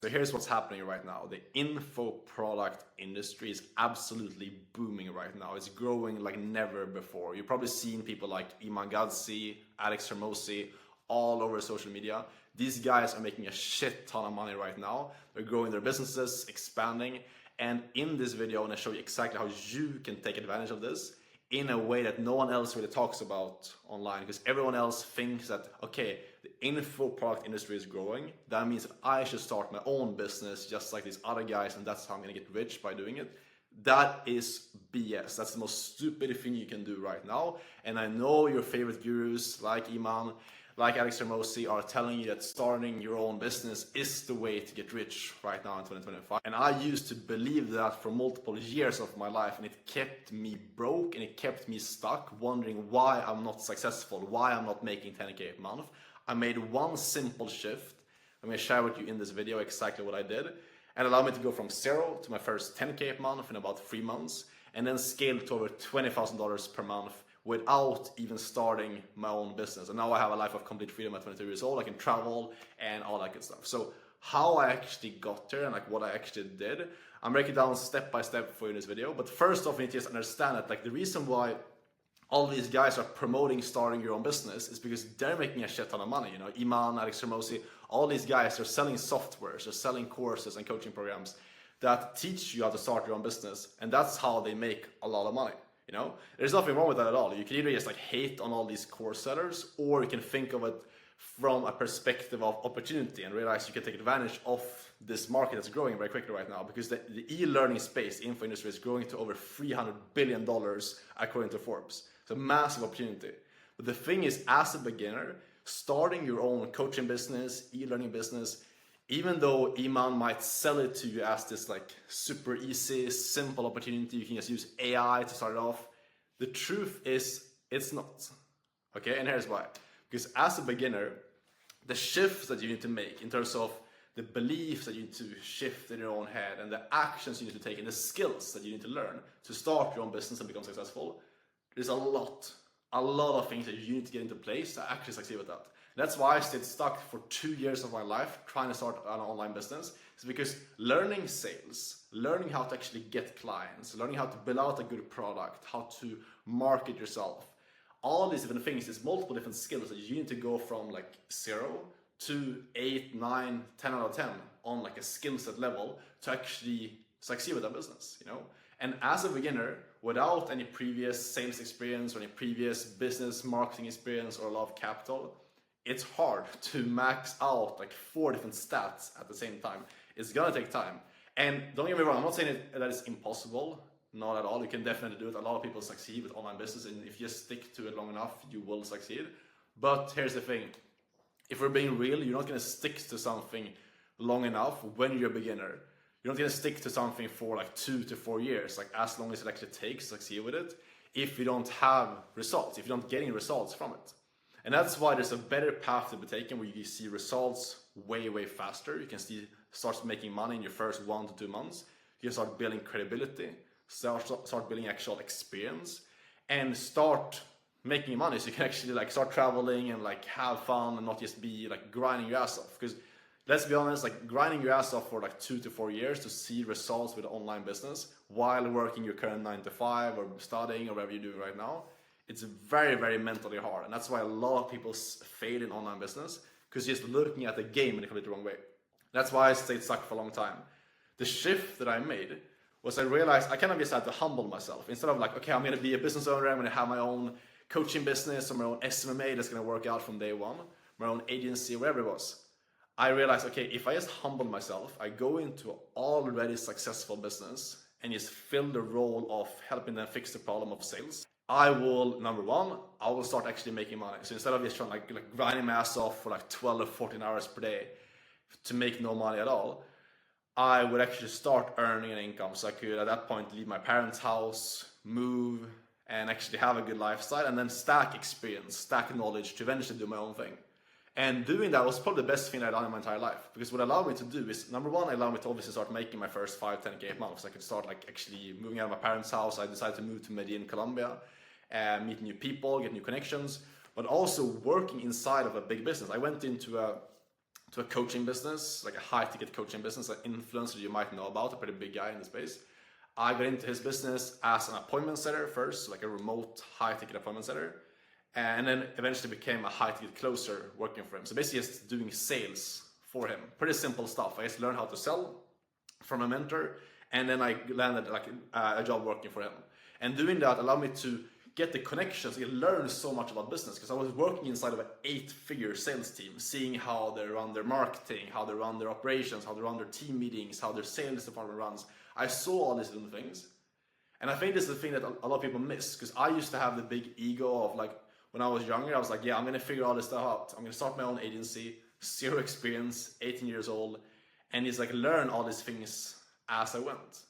So here's what's happening right now. The info product industry is absolutely booming right now. It's growing like never before. You've probably seen people like Iman Gadzhi, Alex Hormozi, all over social media. These guys are making a shit ton of money right now. They're growing their businesses, expanding. And in this video, I'm gonna show you exactly how you can take advantage of this in a way that no one else really talks about online, because everyone else thinks that, okay, the info product industry is growing, that means that I should start my own business just like these other guys, and that's how I'm gonna get rich by doing it. That is BS. That's the most stupid thing you can do right now. And I know your favorite gurus like Iman, like Alex Hormozi are telling you that starting your own business is the way to get rich right now in 2025. And I used to believe that for multiple years of my life, and it kept me broke and it kept me stuck, wondering why I'm not successful, why I'm not making 10K a month. I made one simple shift. I'm gonna share with you in this video exactly what I did, and allowed me to go from 0 to my first 10K a month in about 3 months, and then scale to over $20,000 per month without even starting my own business. And now I have a life of complete freedom at 22 years old. I can travel and all that good stuff. So how I actually got there and like what I actually did, I'm breaking down step by step for you in this video. But first off, you need to just understand that like the reason why all these guys are promoting starting your own business is because they're making a shit ton of money. You know, Iman, Alex Hormozi, all these guys are selling softwares, they're selling courses and coaching programs that teach you how to start your own business, and that's how they make a lot of money. You know, there's nothing wrong with that at all. You can either just like hate on all these course sellers, or you can think of it from a perspective of opportunity and realize you can take advantage of this market that's growing very quickly right now, because the e-learning space, the info industry, is growing to over $300 billion according to Forbes. It's a massive opportunity. But the thing is, as a beginner, starting your own coaching business, e-learning business, even though Iman might sell it to you as this like super easy, simple opportunity, you can just use AI to start it off, the truth is it's not. Okay, and here's why. Because as a beginner, the shifts that you need to make in terms of the beliefs that you need to shift in your own head and the actions you need to take and the skills that you need to learn to start your own business and become successful, there's a lot of things that you need to get into place to actually succeed with that. That's why I stayed stuck for 2 years of my life trying to start an online business. It's because learning sales, learning how to actually get clients, learning how to build out a good product, how to market yourself, all these different things is multiple different skills that you need to go from like 0 to 8, 9, 10 out of 10 on like a skill set level to actually succeed with that business, you know? And as a beginner, without any previous sales experience or any previous business marketing experience or a lot of capital, it's hard to max out like 4 different stats at the same time. It's gonna take time. And don't get me wrong, I'm not saying that it's impossible, not at all. You can definitely do it. A lot of people succeed with online business, and if you just stick to it long enough, you will succeed. But here's the thing, if we're being real, you're not gonna stick to something long enough when you're a beginner. You're not gonna stick to something for like 2 to 4 years, like as long as it actually takes to succeed with it, if you don't have results, if you don't get any results from it. And that's why there's a better path to be taken where you see results way faster. You can start making money in your first 1 to 2 months. You can start building credibility, start building actual experience, and start making money so you can actually like start traveling and like have fun and not just be like grinding your ass off. Because let's be honest, like grinding your ass off for like 2 to 4 years to see results with an online business while working your current 9 to 5 or studying or whatever you're doing right now, it's very mentally hard. And that's why a lot of people fail in online business, because you're just looking at the game in a completely wrong way. That's why I stayed stuck for a long time. The shift that I made was I realized I kind of just had to humble myself. Instead of like, okay, I'm gonna be a business owner, I'm gonna have my own coaching business or my own SMMA that's gonna work out from day one, my own agency, wherever it was. I realized, okay, if I just humble myself, I go into an already successful business and just fill the role of helping them fix the problem of sales, I will, number one, I will start actually making money. So instead of just trying like grinding my ass off for like 12 or 14 hours per day to make no money at all, I would actually start earning an income. So I could at that point leave my parents' house, move, and actually have a good lifestyle, and then stack experience, stack knowledge to eventually do my own thing. And doing that was probably the best thing I've done in my entire life, because what it allowed me to do is, number one, it allowed me to obviously start making my first 5, 10K a month. So I could start like actually moving out of my parents' house. I decided to move to Medellin, Colombia, meet new people, get new connections, but also working inside of a big business. I went into a to a coaching business, like a high ticket coaching business, an influencer you might know about, a pretty big guy in the space. I got into his business as an appointment setter first, like a remote high ticket appointment setter, and then eventually became a high ticket closer working for him. So basically just doing sales for him. Pretty simple stuff. I just learned how to sell from a mentor, and then I landed like a job working for him. And doing that allowed me to get the connections and learn so much about business, because I was working inside of an 8-figure sales team, seeing how they run their marketing, how they run their operations, how they run their team meetings, how their sales department runs. I saw all these little things. And I think this is the thing that a lot of people miss, because I used to have the big ego of like, when I was younger, I was like, yeah, I'm gonna figure all this stuff out. I'm gonna start my own agency, 0 experience, 18 years old, and just like learn all these things as I went.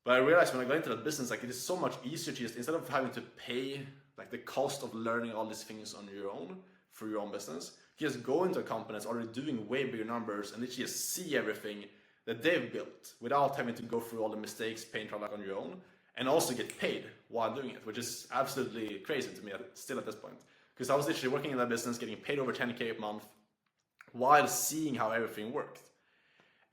But I realized when I got into that business, like it is so much easier to just, instead of having to pay like the cost of learning all these things on your own for your own business, you just go into a company that's already doing way bigger numbers and literally just see everything that they've built without having to go through all the mistakes, pain, trial on your own, and also get paid while doing it, which is absolutely crazy to me still at this point. Because I was literally working in that business, getting paid over 10K a month while seeing how everything worked.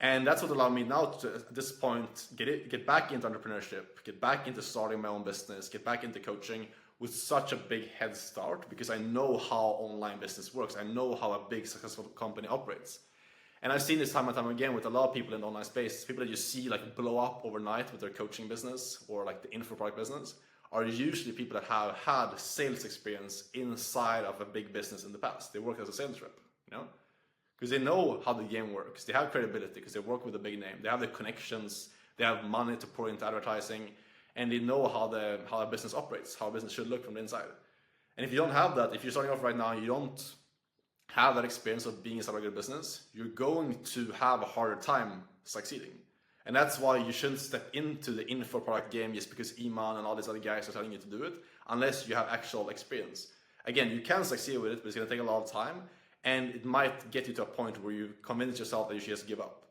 And that's what allowed me now to, at this point, get back into entrepreneurship, get back into starting my own business, get back into coaching with such a big head start, because I know how online business works. I know how a big successful company operates. And I've seen this time and time again with a lot of people in the online space. People that you see like blow up overnight with their coaching business or like the info product business are usually people that have had sales experience inside of a big business in the past. They work as a sales rep, you know? Because they know how the game works. They have credibility because they work with a big name. They have the connections. They have money to pour into advertising, and they know how a business operates, how a business should look from the inside. And if you don't have that, if you're starting off right now, you don't have that experience of being inside a good business, you're going to have a harder time succeeding. And that's why you shouldn't step into the info product game just because Iman and all these other guys are telling you to do it, unless you have actual experience. Again, you can succeed with it, but it's going to take a lot of time. And it might get you to a point where you convince yourself that you should just give up.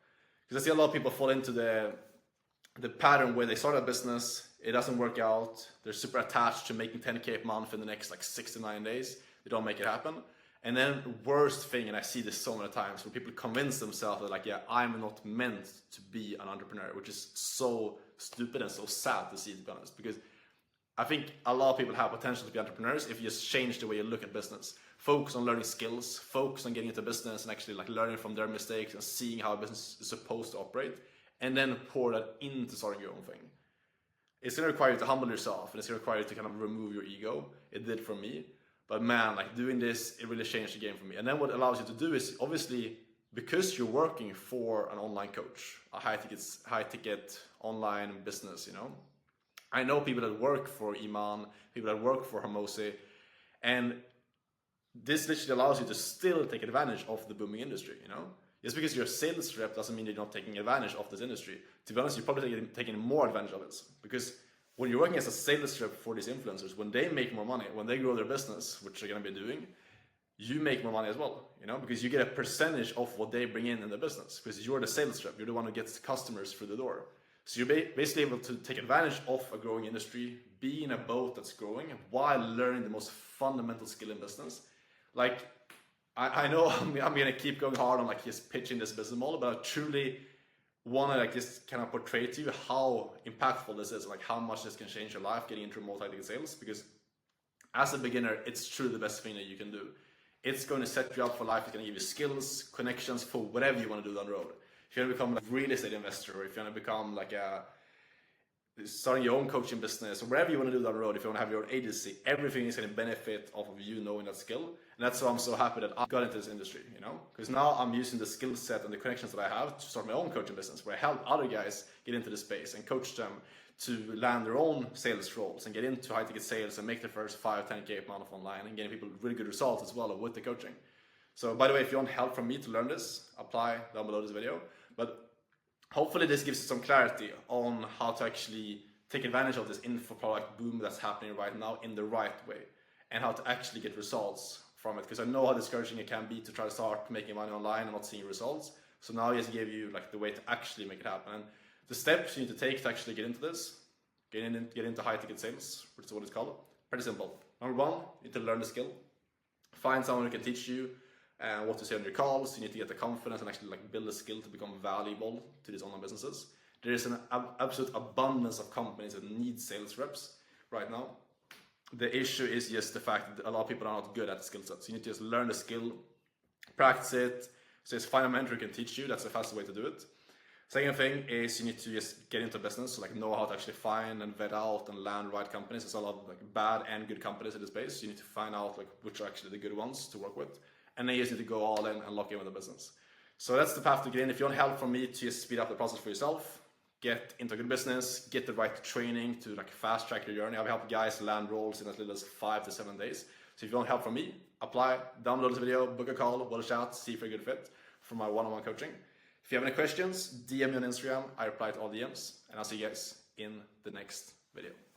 Because I see a lot of people fall into the pattern where they start a business, it doesn't work out, they're super attached to making 10K a month in the next like 6 to 9 days, they don't make it happen. And then the worst thing, and I see this so many times, where people convince themselves that like, yeah, I'm not meant to be an entrepreneur, which is so stupid and so sad to see, to be honest. Because I think a lot of people have potential to be entrepreneurs if you just change the way you look at business. Focus on learning skills, focus on getting into business and actually like learning from their mistakes and seeing how a business is supposed to operate, and then pour that into starting your own thing. It's gonna require you to humble yourself, and it's gonna require you to kind of remove your ego. It did for me. But man, like doing this, it really changed the game for me. And then what it allows you to do is, obviously, because you're working for an online coach, a high ticket online business, you know. I know people that work for Iman, people that work for Hormozi, and this literally allows you to still take advantage of the booming industry, you know? Just because you're a sales rep doesn't mean you're not taking advantage of this industry. To be honest, you're probably taking more advantage of it. Because when you're working as a sales rep for these influencers, when they make more money, when they grow their business, which they're gonna be doing, you make more money as well, you know? Because you get a percentage of what they bring in the business. Because you're the sales rep, you're the one who gets customers through the door. So you're basically able to take advantage of a growing industry, be in a boat that's growing, while learning the most fundamental skill in business. Like, I know I'm gonna keep going hard on like just pitching this business model, but I truly want to like just kind of portray to you how impactful this is, like how much this can change your life getting into multi-ticket sales. Because as a beginner, it's truly the best thing that you can do. It's going to set you up for life. It's going to give you skills, connections for whatever you want to do down the road. If you want to become a real estate investor, or if you want to become like starting your own coaching business, or whatever you want to do down the road, if you want to have your own agency, everything is going to benefit off of you knowing that skill. And that's why I'm so happy that I got into this industry, you know, because now I'm using the skill set and the connections that I have to start my own coaching business, where I help other guys get into the space and coach them to land their own sales roles and get into high ticket sales and make their first 5, 10K a month online and getting people really good results as well with the coaching. So by the way, if you want help from me to learn this, apply down below this video. But hopefully this gives you some clarity on how to actually take advantage of this info product boom that's happening right now in the right way, and how to actually get results from it. Because I know how discouraging it can be to try to start making money online and not seeing results. So now I just gave you like the way to actually make it happen. And the steps you need to take to actually get into this, get into high ticket sales, which is what it's called, pretty simple. Number one, you need to learn the skill. Find someone who can teach you and what to say on your calls. You need to get the confidence and actually like build a skill to become valuable to these online businesses. There is an absolute abundance of companies that need sales reps right now. The issue is just the fact that a lot of people are not good at skill sets. You need to just learn the skill, practice it. So just find a mentor who can teach you. That's the fastest way to do it. Second thing is you need to just get into business, so like know how to actually find and vet out and land right companies. There's a lot of like bad and good companies in this space. You need to find out like which are actually the good ones to work with, and then you just need to go all in and lock in with the business. So that's the path to get in. If you want help from me to just speed up the process for yourself, get into a good business, get the right training to like fast track your journey. I've helped guys land roles in as little as 5 to 7 days. So if you want help from me, apply, download this video, book a call, we'll chat, see if you're a good fit for my one-on-one coaching. If you have any questions, DM me on Instagram. I reply to all DMs, and I'll see you guys in the next video.